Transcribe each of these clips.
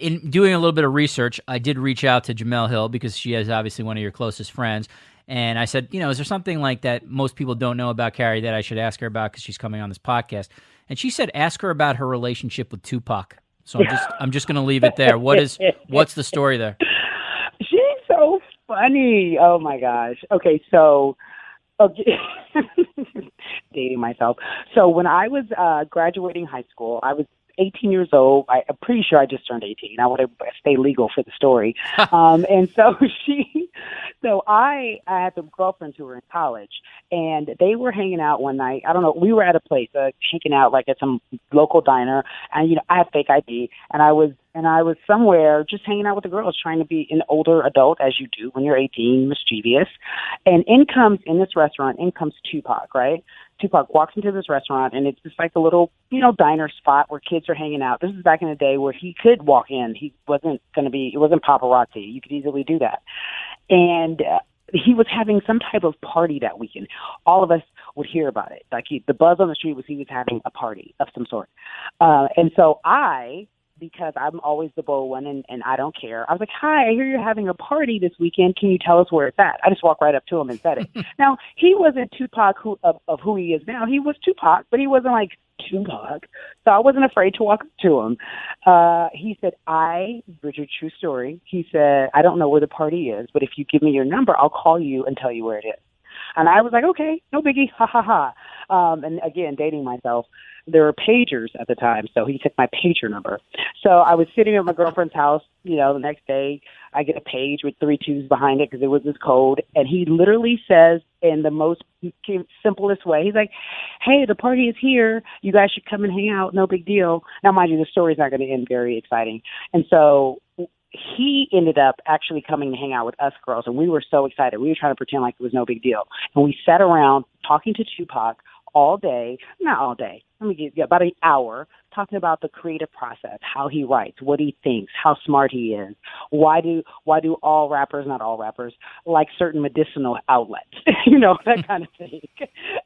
In doing a little bit of research, I did reach out to Jamel Hill because she is obviously one of your closest friends. And I said, is there something like that most people don't know about Cari that I should ask her about because she's coming on this podcast? And she said, ask her about her relationship with Tupac. So I'm just going to leave it there. What's the story there? She's so funny. Oh my gosh. Okay, so dating myself. So when I was graduating high school, I was 18 years old. I'm pretty sure I just turned 18. I want to stay legal for the story. And so I had some girlfriends who were in college, and they were hanging out one night. I don't know. We were at a place, hanging out like at some local diner, and I had fake ID, and I was somewhere just hanging out with the girls, trying to be an older adult, as you do when you're 18, mischievous. And in comes Tupac, right? Tupac walks into this restaurant, and it's just like a little, diner spot where kids are hanging out. This is back in the day where he could walk in. It wasn't paparazzi. You could easily do that. And he was having some type of party that weekend. All of us would hear about it. Like the buzz on the street was he was having a party of some sort. And so because I'm always the bold one and I don't care, I was like, hi, I hear you're having a party this weekend. Can you tell us where it's at? I just walked right up to him and said it. Now, he wasn't Tupac of who he is now. He was Tupac, but he wasn't like Tupac. So I wasn't afraid to walk up to him. He said, Richard, true story. He said, I don't know where the party is, but if you give me your number, I'll call you and tell you where it is. And I was like, okay, no biggie, ha, ha, ha. And again, dating myself, there were pagers at the time, so he took my pager number. So I was sitting at my girlfriend's house, the next day, I get a page with 3 2s behind it because it was his code, and he literally says in the most simplest way, he's like, hey, the party is here. You guys should come and hang out. No big deal. Now, mind you, the story's not going to end very exciting. And so he ended up actually coming to hang out with us girls, and we were so excited. We were trying to pretend like it was no big deal. And we sat around talking to Tupac all day, not all day, about an hour, talking about the creative process, how he writes, what he thinks, how smart he is. Why do all rappers, not all rappers, like certain medicinal outlets, that kind of thing.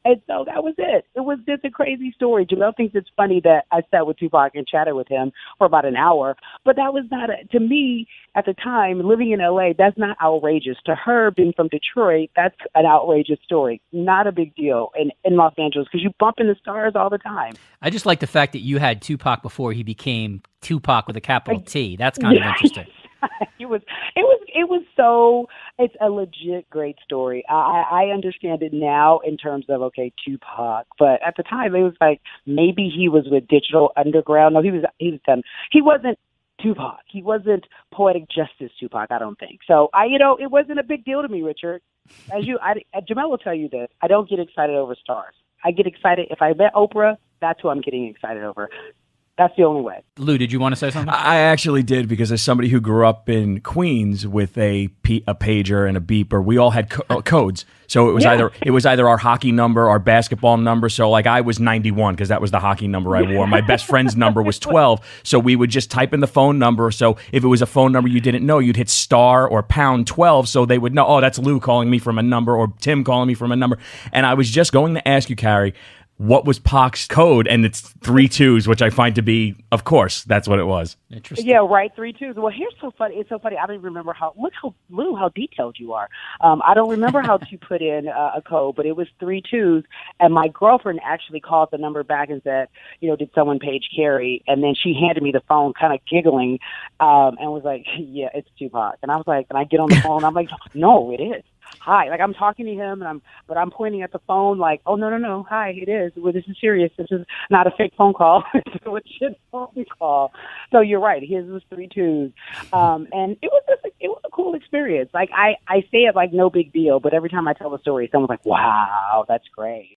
And so that was it. It was just a crazy story. Jamel thinks it's funny that I sat with Tupac and chatted with him for about an hour, but that was not, to me, at the time, living in LA, that's not outrageous. To her, being from Detroit, that's an outrageous story. Not a big deal in Los Angeles, because you bump into stars all the time. I just like the fact that you had Tupac before he became Tupac with a capital T. That's kind of interesting. It's a legit great story. I understand it now in terms of, okay, Tupac, but at the time it was like maybe he was with Digital Underground. No, he wasn't Tupac. He wasn't Poetic Justice Tupac, I don't think. So it wasn't a big deal to me, Richard. Jamel will tell you this. I don't get excited over stars. I get excited if I met Oprah. That's who I'm getting excited over. That's the only way. Lou, did you want to say something? I actually did, because as somebody who grew up in Queens with a pager and a beeper, we all had codes. So it was either our hockey number, our basketball number. So like I was 91 because that was the hockey number I wore. My best friend's number was 12. So we would just type in the phone number. So if it was a phone number you didn't know, you'd hit star or pound 12. So they would know, oh, that's Lou calling me from a number, or Tim calling me from a number. And I was just going to ask you, Cari, what was Pac's code? And it's 3 2s, which I find to be, of course, that's what it was. Interesting. Yeah, right, 3 2s. Well, here's so funny. It's so funny. I don't even remember Lou, how detailed you are. I don't remember how to put in a code, but it was 3 2s. And my girlfriend actually called the number back and said, did someone page Cari? And then she handed me the phone, kind of giggling, and was like, yeah, it's Tupac. And I was like, and I get on the phone, I'm like, no, it is. Hi, like I'm talking to him, but I'm pointing at the phone like, oh, no, hi, it is. Well, this is serious. This is not a fake phone call. It's a legit phone call. So you're right. His was 3 2s. And it was a cool experience. Like I say it like no big deal, but every time I tell the story, someone's like, wow, that's great.